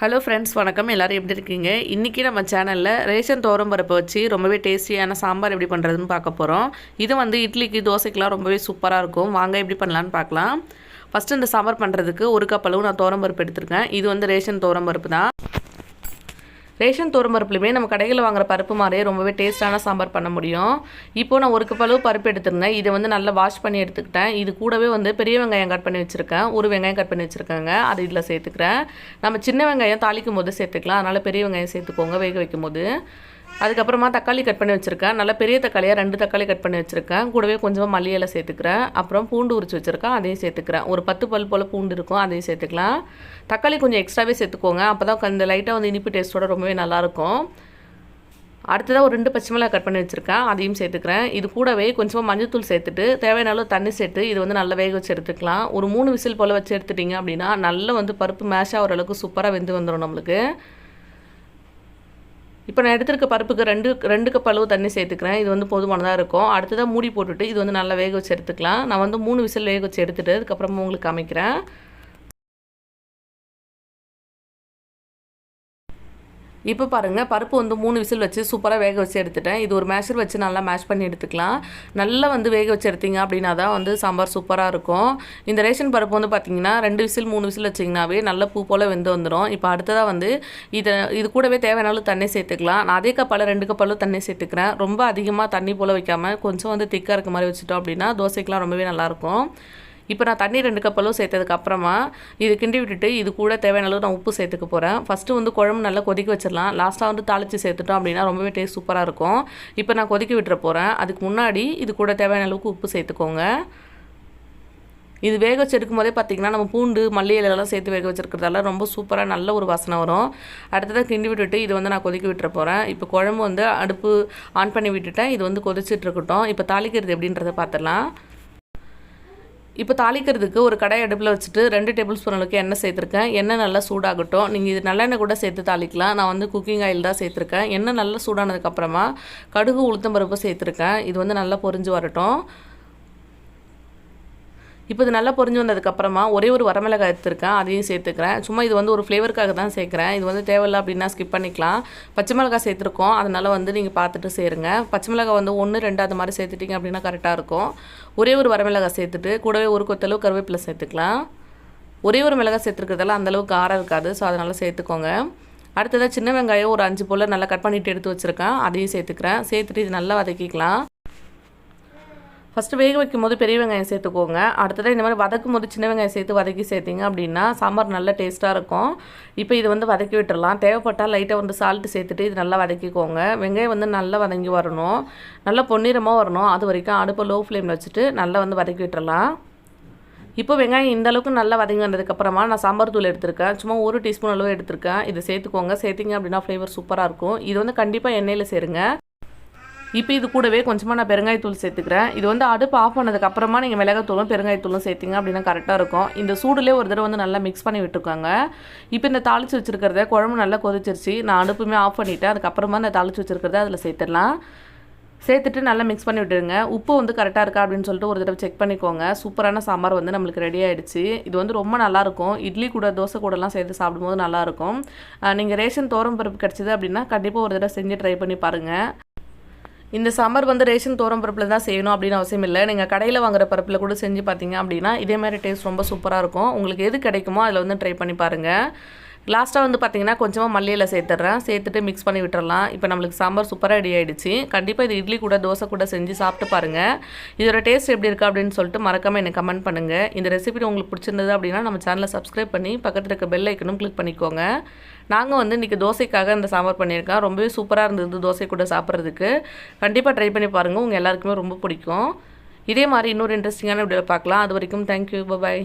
Hello friends, வணக்கம். எல்லோரும் எப்படி இருக்கீங்க? இன்றைக்கி நம்ம சேனலில் ரேஷன் துவரம்பருப்பை வச்சு ரொம்பவே டேஸ்டியான சாம்பார் எப்படி பண்ணுறதுன்னு பார்க்க போகிறோம். இது வந்து இட்லிக்கு தோசைக்கெலாம் ரொம்பவே சூப்பராக இருக்கும். வாங்க எப்படி பண்ணலான்னு பார்க்கலாம். ஃபஸ்ட்டு இந்த சாம்பார் பண்ணுறதுக்கு 1 கப் அளவு நான் துவரம்பருப்பு எடுத்திருக்கேன். இது வந்து ரேஷன் துவரம்பருப்பு தான். ரேஷன் துவரம்பருப்புலையுமே நம்ம கடைகளில் வாங்குற பருப்பு மாதிரியே ரொம்பவே டேஸ்ட்டான சாம்பார் பண்ண முடியும். இப்போது நான் 1 கப் அளவு பருப்பு எடுத்துருந்தேன். இதை வந்து நல்லா வாஷ் பண்ணி எடுத்துக்கிட்டேன். இது கூடவே வந்து பெரிய வெங்காயம் கட் பண்ணி வச்சுருக்கேன். ஒரு வெங்காயம் கட் பண்ணி வச்சுருக்காங்க, அது இதில் சேர்த்துக்கிறேன். நம்ம சின்ன வெங்காயம் தாளிக்கும் போது சேர்த்துக்கலாம், அதனால் பெரிய வெங்காயம் சேர்த்துக்கோங்க வேக வைக்கும் போது. அதுக்கப்புறமா தக்காளி கட் பண்ணி வச்சுருக்கேன். நல்லா பெரிய தக்காளியாக 2 தக்காளி கட் பண்ணி வச்சுருக்கேன். கூடவே கொஞ்சமாக மல்லி இலை சேர்த்துக்கிறேன். அப்புறம் பூண்டு உரிச்சு வச்சுருக்கேன், அதையும் சேர்த்துக்கிறேன். ஒரு 10 பல் போல் பூண்டு இருக்கும், அதையும் சேர்த்துக்கலாம். தக்காளி கொஞ்சம் எக்ஸ்ட்ராவே சேர்த்துக்கோங்க, அப்போ தான் அந்த லைட்டாக வந்து இனிப்பு டேஸ்ட்டோட ரொம்பவே நல்லாயிருக்கும். அடுத்ததாக ஒரு 2 பச்சை மிளகாய் கட் பண்ணி வச்சுருக்கேன், அதையும் சேர்த்துக்கிறேன். இது கூடவே கொஞ்சமாக மஞ்சள்தூள் சேர்த்துட்டு தேவையான அளவு தண்ணி சேர்த்து இது வந்து நல்லா வேக வச்சு எடுத்துக்கலாம். ஒரு 3 விசில் போல் வச்சு எடுத்துட்டிங்க அப்படின்னா நல்லா வந்து பருப்பு மேஷ் ஆகிற அளவுக்கு சூப்பராக வெந்து வந்துடும் நம்மளுக்கு. இப்போ நான் எடுத்துருக்க பருப்புக்கு 2 கப் அளவு தண்ணி சேர்த்துக்கிறேன். இது வந்து போதுமானதாக இருக்கும். அடுத்ததாக மூடி போட்டுட்டு இது வந்து நல்லா வேக வச்சு எடுத்துக்கலாம். நான் வந்து 3 விசில் வேக வச்சு எடுத்துகிட்டு அதுக்கப்புறமா உங்களுக்கு காமிக்கிறேன். இப்போ பாருங்கள், பருப்பு வந்து 3 விசில் வச்சு சூப்பராக வேக வச்சு எடுத்துட்டேன். இது ஒரு மேஷர் வச்சு நல்லா மேஷ் பண்ணி எடுத்துக்கலாம். நல்லா வந்து வேக வச்சு எடுத்திங்க அப்படின்னா தான் வந்து சாம்பார் சூப்பராக இருக்கும். இந்த ரேஷன் பருப்பு வந்து பார்த்திங்கன்னா 2 விசில் 3 விசில் வச்சிங்கனாவே நல்ல பூ போல் வெந்து வந்துடும். இப்போ அடுத்ததாக வந்து இது கூடவே தேவையான அளவு தண்ணி சேர்த்துக்கலாம். நான் அதே கப்பால் 2 கப் அளவு தண்ணி சேர்த்துக்கிறேன். ரொம்ப அதிகமாக தண்ணி போல் வைக்காமல் கொஞ்சம் வந்து திக்காக இருக்க மாதிரி வச்சுட்டோம் அப்படின்னா தோசைக்கெலாம் ரொம்பவே நல்லாயிருக்கும். இப்போ நான் தண்ணி 2 கப் அளவு சேர்த்ததுக்கப்புறமா இது கிண்டி விட்டுட்டு இது கூட தேவையான அளவு நான் உப்பு சேர்த்துக்க போகிறேன். ஃபஸ்ட்டு வந்து குழம்பு நல்லா கொதிக்க வச்சிடலாம். லாஸ்ட்டாக வந்து தாளித்து சேர்த்துட்டோம் அப்படின்னா ரொம்பவே டேஸ்ட் சூப்பராக இருக்கும். இப்போ நான் கொதிக்க விட்டுற போகிறேன். அதுக்கு முன்னாடி இது கூட தேவையான அளவுக்கு உப்பு சேர்த்துக்கோங்க. இது வேக வச்சு எடுக்கும் போதே பார்த்திங்கன்னா நம்ம பூண்டு மல்லி இலையெல்லாம் சேர்த்து வேக வச்சுருக்கிறதால ரொம்ப சூப்பராக நல்ல ஒரு வாசனை வரும். அடுத்ததாக கிண்டி விட்டுட்டு இது வந்து நான் கொதிக்க விட்டுற போகிறேன். இப்போ குழம்பு வந்து அடுப்பு ஆன் பண்ணி விட்டுட்டேன். இது வந்து கொதிச்சுட்டு இருக்கட்டும். இப்போ தாளிக்கிறது எப்படின்றத பார்த்துடலாம். இப்போ தாளிக்கிறதுக்கு ஒரு கடாய் அடுப்பில் வச்சுட்டு 2 டேபிள் ஸ்பூன் அளவுக்கு எண்ணெய் சேர்த்துருக்கேன். எண்ணெய் நல்லா சூடாகட்டும். நீங்கள் இது நல்லெண்ணெய் கூட சேர்த்து தாளிக்கலாம். நான் வந்து குக்கிங் ஆயில் தான் சேர்த்துருக்கேன். எண்ணெய் நல்லா சூடானதுக்கப்புறமா கடுகு உளுத்தம் பருப்பு சேர்த்துருக்கேன். இது வந்து நல்லா பொரிஞ்சு வரட்டும். இப்போ இது நல்லா பொரிஞ்சு வந்ததுக்கப்புறமா ஒரே ஒரு வரமிளகாய் எடுத்துருக்கேன், அதையும் சேர்த்துக்கிறேன். சும்மா இது வந்து ஒரு ஃப்ளேவருக்காக தான் சேர்க்குறேன். இது வந்து தேவையில்லை அப்படின்னா ஸ்கிப் பண்ணிக்கலாம். பச்சை மிளகாய் சேர்த்துருக்கோம், அதனால் வந்து நீங்கள் பார்த்துட்டு சேருங்க. பச்சை மிளகாய் வந்து 1 2 அது மாதிரி சேர்த்துட்டிங்க அப்படின்னா கரெக்டாக இருக்கும். ஒரே ஒரு வரமிளகாய் சேர்த்துட்டு கூடவே ஒரு கொத்தளவு கருவேப்பிலை சேர்த்துக்கலாம். ஒரே ஒரு மிளகாய் சேர்த்துருக்கிறதால அந்தளவுக்கு காரம் இருக்காது, ஸோ அதனால் சேர்த்துக்கோங்க. அடுத்ததாக சின்ன வெங்காயம் ஒரு 5 போல் நல்லா கட் பண்ணிவிட்டு எடுத்து வச்சுருக்கேன், அதையும் சேர்த்துக்கிறேன். சேர்த்துட்டு இது நல்லா வதக்கிக்கலாம். ஃபஸ்ட்டு வேக வைக்கும் போது பெரிய வெங்காயம் சேர்த்துக்கோங்க. அடுத்ததாக இந்த மாதிரி வதக்கும் போது சின்ன வெங்காயம் சேர்த்து வதக்கி சேர்த்திங்க அப்படின்னா சாம்பார் நல்ல டேஸ்ட்டாக இருக்கும். இப்போ இது வந்து வதக்கி விட்டுடலாம். தேவைப்பட்டால் லைட்டாக வந்து சால்ட்டு சேர்த்துட்டு இது நல்லா வதக்கிக்கோங்க. வெங்காயம் வந்து நல்லா வதங்கி வரணும், நல்லா பொன்னிறமாக வரணும். அது வரைக்கும் அடுப்பை லோ ஃப்ளேமில் வச்சுட்டு நல்லா வந்து வதக்கி விட்டுடலாம். இப்போ வெங்காயம் இந்த அளவுக்கு நல்லா வதங்கி வந்ததுக்கப்புறமா நான் சாம்பார் தூள் எடுத்திருக்கேன். சும்மா 1 டீஸ்பூன் அளவு எடுத்திருக்கேன். இதை சேர்த்துக்கோங்க. சேர்த்திங்க அப்படின்னா ஃப்ளேவர் சூப்பராக இருக்கும். இது வந்து கண்டிப்பாக எண்ணெயில் சேருங்க. இப்போ இது கூடவே கொஞ்சமாக நான் பெருங்காயத்தூள் சேர்த்துக்கிறேன். இது வந்து அடுப்பு ஆஃப் பண்ணதுக்கப்புறமா நீங்கள் மிளகாத்தூளும் பெருங்காயத்தூளும் சேர்த்திங்க அப்படின்னா கரெக்டாக இருக்கும். இந்த சூடுலேயே ஒரு தடவை வந்து நல்லா மிக்ஸ் பண்ணி விட்டுருக்காங்க. இப்போ இந்த தாளித்து வச்சுருக்கிறத குழம்பு நல்லா கொதிச்சிருச்சு. நான் அடுப்புமே ஆஃப் பண்ணிவிட்டேன். அதுக்கப்புறமா இந்த தாளித்து வச்சுருக்கிறத அதில் சேர்த்துடலாம். சேர்த்துட்டு நல்லா மிக்ஸ் பண்ணி விட்டுருங்க. உப்பு வந்து கரெக்டாக இருக்கா அப்படின்னு சொல்லிட்டு ஒரு தடவை செக் பண்ணிக்கோங்க. சூப்பரான சாம்பார் வந்து நம்மளுக்கு ரெடி ஆகிடுச்சு. இது வந்து ரொம்ப நல்லாயிருக்கும். இட்லி கூட தோசை கூடலாம் சேர்த்து சாப்பிடும்போது நல்லாயிருக்கும். நீங்கள் ரேஷன் துவரம்பருப்பு கிடச்சிது அப்படின்னா கண்டிப்பாக ஒரு தடவை செஞ்சு ட்ரை பண்ணி பாருங்கள். இந்த சாம்பார் வந்து ரேஷன் துவரம்பருப்பில் தான் செய்யணும் அப்படின்னு அவசியம் இல்லை. நீங்கள் கடையில் வாங்குற பருப்பில் கூட செஞ்சு பார்த்தீங்க அப்படின்னா இதே மாதிரி டேஸ்ட் ரொம்ப சூப்பராக இருக்கும். உங்களுக்கு எது கிடைக்குமோ அதில் வந்து ட்ரை பண்ணி பாருங்கள். லாஸ்ட்டாக வந்து பார்த்திங்கன்னா கொஞ்சமாக மல்லி இலை சேர்த்துட்றேன். சேர்த்துட்டு மிக்ஸ் பண்ணி விட்டுறலாம். இப்போ நம்மளுக்கு சாம்பார் சூப்பராக ரெடி ஆகிடுச்சு. கண்டிப்பாக இது இட்லி கூட தோசை கூட செஞ்சு சாப்பிட்டு பாருங்கள். இதோட டேஸ்ட் எப்படி இருக்குது அப்படின்னு சொல்லிட்டு மறக்காமல் எனக்கு கமெண்ட் பண்ணுங்கள். இந்த ரெசிபி உங்களுக்கு பிடிச்சிருந்தது அப்படின்னா நம்ம சேனலை சப்ஸ்கிரைப் பண்ணி பக்கத்தில் இருக்க பெல் ஐக்கனும் கிளிக் பண்ணிக்கோங்க. நாங்கள் வந்து இன்றைக்கி தோசைக்காக இந்த சாம்பார் பண்ணியிருக்கோம். ரொம்பவே சூப்பராக இருந்தது தோசை கூட சாப்பிட்றதுக்கு. கண்டிப்பாக ட்ரை பண்ணி பாருங்கள், உங்கள் எல்லாருக்குமே ரொம்ப பிடிக்கும். இதே மாதிரி இன்னொரு இன்ட்ரெஸ்டிங்கான வீடியோவில் பார்க்கலாம். அது வரைக்கும் தேங்க்யூ, பாய்.